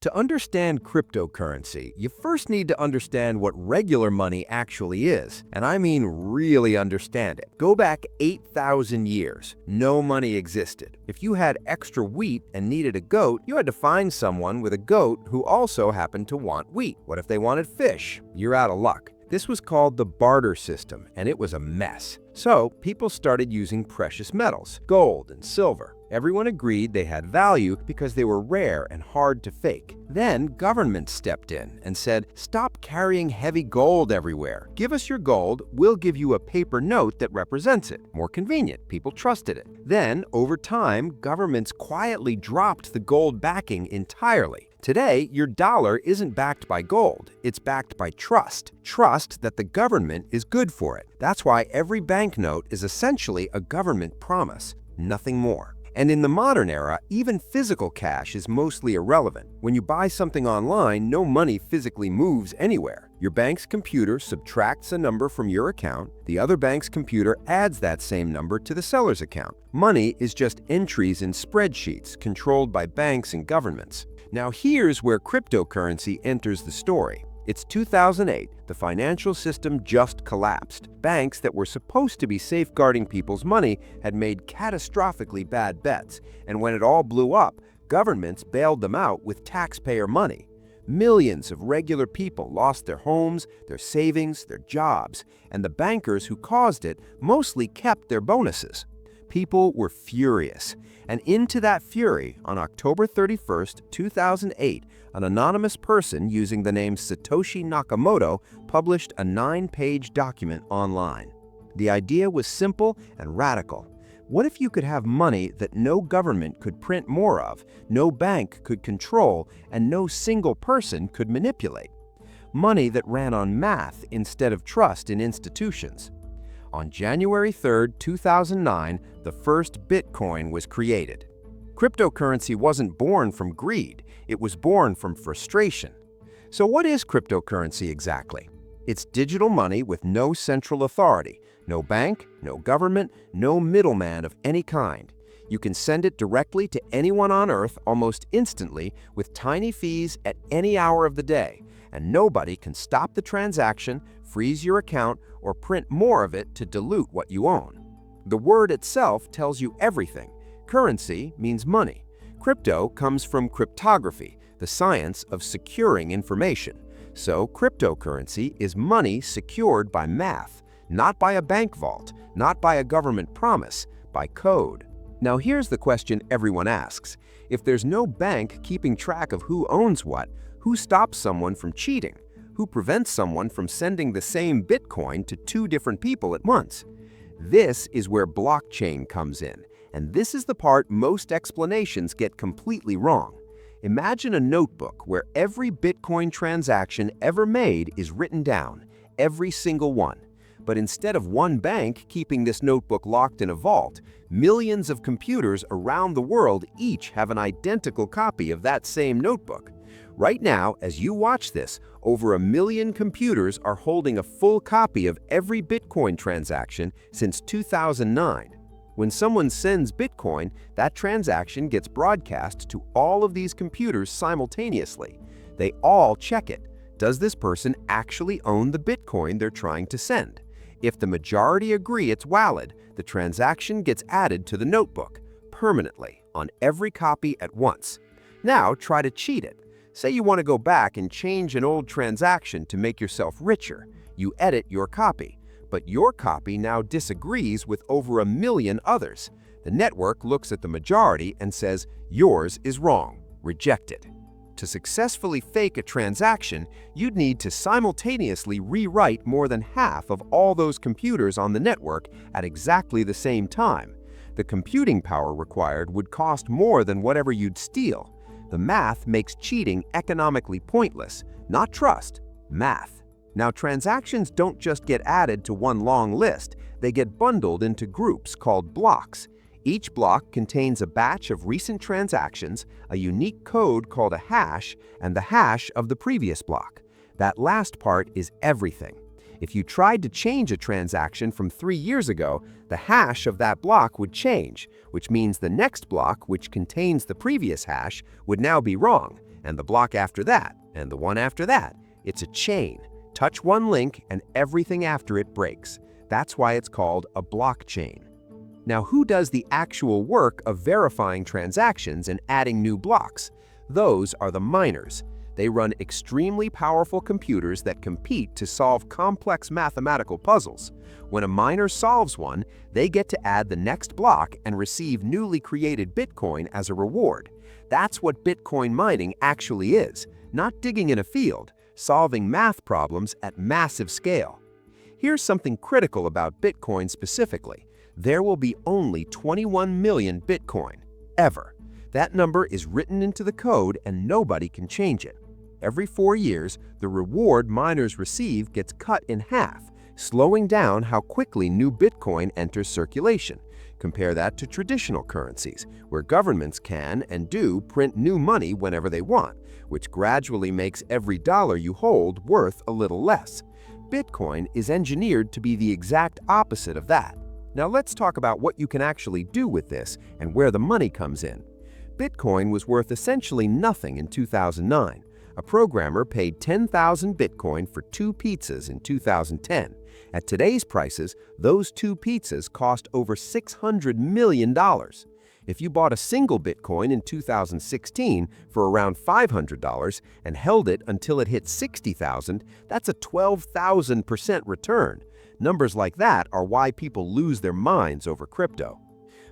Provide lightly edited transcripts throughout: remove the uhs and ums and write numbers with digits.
To understand cryptocurrency, you first need to understand what regular money actually is. And I mean really understand it. Go back 8,000 years. No money existed. If you had extra wheat and needed a goat, you had to find someone with a goat who also happened to want wheat. What if they wanted fish? You're out of luck. This was called the barter system, and it was a mess. So people started using precious metals, gold and silver. Everyone agreed they had value because they were rare and hard to fake. Then government stepped in and said, "Stop carrying heavy gold everywhere. Give us your gold, we'll give you a paper note that represents it." More convenient, people trusted it. Then, over time, governments quietly dropped the gold backing entirely. Today, your dollar isn't backed by gold, it's backed by trust. Trust that the government is good for it. That's why every banknote is essentially a government promise, nothing more. And in the modern era, even physical cash is mostly irrelevant. When you buy something online, no money physically moves anywhere. Your bank's computer subtracts a number from your account, the other bank's computer adds that same number to the seller's account. Money is just entries in spreadsheets controlled by banks and governments. Now here's where cryptocurrency enters the story. It's 2008, the financial system just collapsed. Banks that were supposed to be safeguarding people's money had made catastrophically bad bets, and when it all blew up, governments bailed them out with taxpayer money. Millions of regular people lost their homes, their savings, their jobs, and the bankers who caused it mostly kept their bonuses. People were furious, and into that fury, on October 31st, 2008, an anonymous person using the name Satoshi Nakamoto published a 9-page document online. The idea was simple and radical. What if you could have money that no government could print more of, no bank could control, and no single person could manipulate? Money that ran on math instead of trust in institutions. On January 3rd, 2009, the first Bitcoin was created. Cryptocurrency wasn't born from greed, it was born from frustration. So what is cryptocurrency exactly? It's digital money with no central authority, no bank, no government, no middleman of any kind. You can send it directly to anyone on Earth almost instantly with tiny fees at any hour of the day, and nobody can stop the transaction, freeze your account, or print more of it to dilute what you own. The word itself tells you everything. Currency means money. Crypto comes from cryptography, the science of securing information. So cryptocurrency is money secured by math, not by a bank vault, not by a government promise, by code. Now here's the question everyone asks. If there's no bank keeping track of who owns what, who stops someone from cheating? Who prevents someone from sending the same Bitcoin to 2 different people at once? This is where blockchain comes in, and this is the part most explanations get completely wrong. Imagine a notebook where every Bitcoin transaction ever made is written down, every single one. But instead of one bank keeping this notebook locked in a vault, millions of computers around the world each have an identical copy of that same notebook. Right now, as you watch this, over 1 million computers are holding a full copy of every Bitcoin transaction since 2009. When someone sends Bitcoin, that transaction gets broadcast to all of these computers simultaneously. They all check it. Does this person actually own the Bitcoin they're trying to send? If the majority agree it's valid, the transaction gets added to the notebook, permanently, on every copy at once. Now try to cheat it. Say you want to go back and change an old transaction to make yourself richer. You edit your copy, but your copy now disagrees with over 1 million others. The network looks at the majority and says, yours is wrong, reject it. To successfully fake a transaction, you'd need to simultaneously rewrite more than half of all those computers on the network at exactly the same time. The computing power required would cost more than whatever you'd steal. The math makes cheating economically pointless, not trust, math. Now, transactions don't just get added to one long list, they get bundled into groups called blocks. Each block contains a batch of recent transactions, a unique code called a hash, and the hash of the previous block. That last part is everything. If you tried to change a transaction from 3 years ago, the hash of that block would change, which means the next block, which contains the previous hash, would now be wrong, and the block after that, and the one after that. It's a chain. Touch one link and everything after it breaks. That's why it's called a blockchain. Now, who does the actual work of verifying transactions and adding new blocks? Those are the miners. They run extremely powerful computers that compete to solve complex mathematical puzzles. When a miner solves one, they get to add the next block and receive newly created Bitcoin as a reward. That's what Bitcoin mining actually is, not digging in a field, solving math problems at massive scale. Here's something critical about Bitcoin specifically. There will be only 21 million Bitcoin, ever. That number is written into the code and nobody can change it. Every 4 years, the reward miners receive gets cut in half, slowing down how quickly new Bitcoin enters circulation. Compare that to traditional currencies, where governments can and do print new money whenever they want, which gradually makes every dollar you hold worth a little less. Bitcoin is engineered to be the exact opposite of that. Now let's talk about what you can actually do with this and where the money comes in. Bitcoin was worth essentially nothing in 2009. A programmer paid 10,000 Bitcoin for 2 pizzas in 2010. At today's prices, those 2 pizzas cost over $600 million. If you bought a single Bitcoin in 2016 for around $500 and held it until it hit 60,000, that's a 12,000% return. Numbers like that are why people lose their minds over crypto.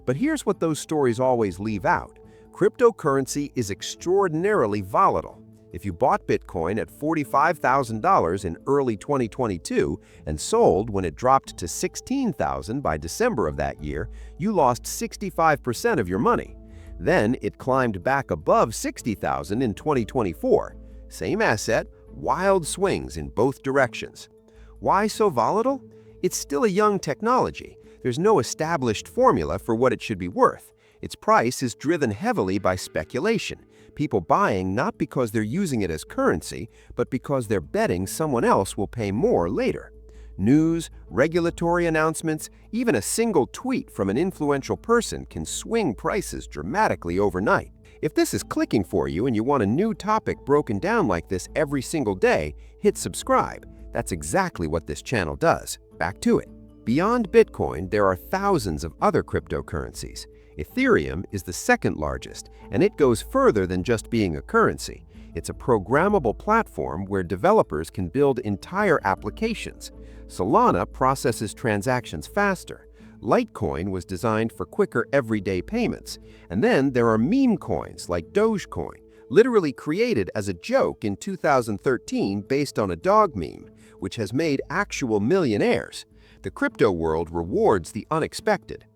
But here's what those stories always leave out. Cryptocurrency is extraordinarily volatile. If you bought Bitcoin at $45,000 in early 2022 and sold when it dropped to $16,000 by December of that year, you lost 65% of your money. Then it climbed back above $60,000 in 2024. Same asset, wild swings in both directions. Why so volatile? It's still a young technology. There's no established formula for what it should be worth. Its price is driven heavily by speculation. People buying not because they're using it as currency, but because they're betting someone else will pay more later. News, regulatory announcements, even a single tweet from an influential person can swing prices dramatically overnight. If this is clicking for you and you want a new topic broken down like this every single day, hit subscribe. That's exactly what this channel does. Back to it. Beyond Bitcoin, there are thousands of other cryptocurrencies. Ethereum is the second largest, and it goes further than just being a currency. It's a programmable platform where developers can build entire applications. Solana processes transactions faster. Litecoin was designed for quicker everyday payments. And then there are meme coins like Dogecoin, literally created as a joke in 2013 based on a dog meme, which has made actual millionaires. The crypto world rewards the unexpected.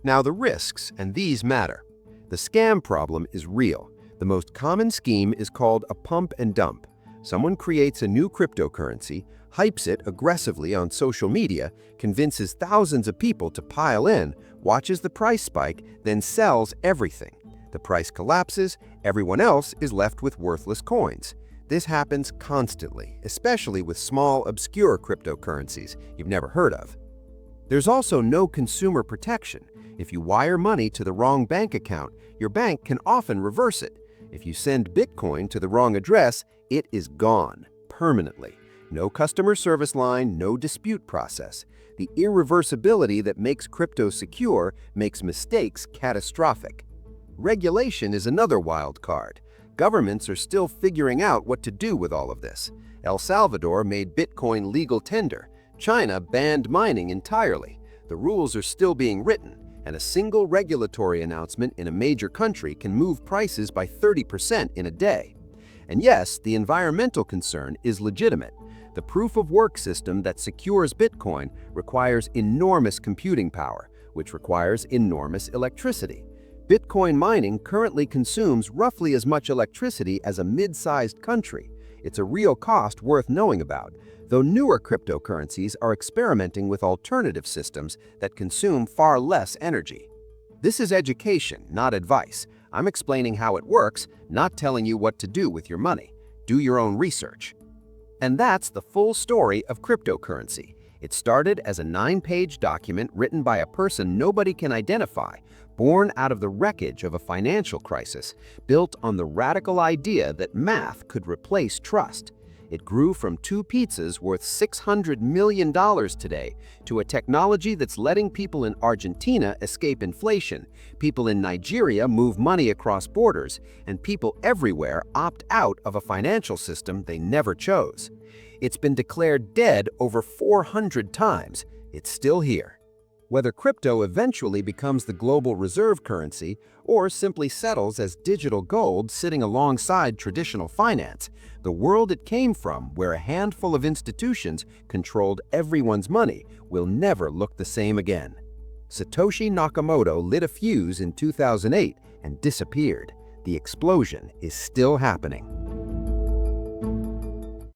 Now the risks, and these matter. The scam problem is real. The most common scheme is called a pump and dump. Someone creates a new cryptocurrency, hypes it aggressively on social media, convinces thousands of people to pile in, watches the price spike, then sells everything. The price collapses, everyone else is left with worthless coins. This happens constantly, especially with small, obscure cryptocurrencies you've never heard of. There's also no consumer protection. If you wire money to the wrong bank account, your bank can often reverse it. If you send Bitcoin to the wrong address, it is gone, permanently. No customer service line, no dispute process. The irreversibility that makes crypto secure makes mistakes catastrophic. Regulation is another wild card. Governments are still figuring out what to do with all of this. El Salvador made Bitcoin legal tender. China banned mining entirely. The rules are still being written, and a single regulatory announcement in a major country can move prices by 30% in a day. And yes, the environmental concern is legitimate. The proof-of-work system that secures Bitcoin requires enormous computing power, which requires enormous electricity. Bitcoin mining currently consumes roughly as much electricity as a mid-sized country. It's a real cost worth knowing about, though newer cryptocurrencies are experimenting with alternative systems that consume far less energy. This is education, not advice. I'm explaining how it works, not telling you what to do with your money. Do your own research. And that's the full story of cryptocurrency. It started as a 9-page document written by a person nobody can identify, born out of the wreckage of a financial crisis built on the radical idea that math could replace trust. It grew from 2 pizzas worth $600 million today to a technology that's letting people in Argentina escape inflation, people in Nigeria move money across borders, and people everywhere opt out of a financial system they never chose. It's been declared dead over 400 times. It's still here. Whether crypto eventually becomes the global reserve currency or simply settles as digital gold sitting alongside traditional finance, the world it came from, where a handful of institutions controlled everyone's money, will never look the same again. Satoshi Nakamoto lit a fuse in 2008 and disappeared. The explosion is still happening.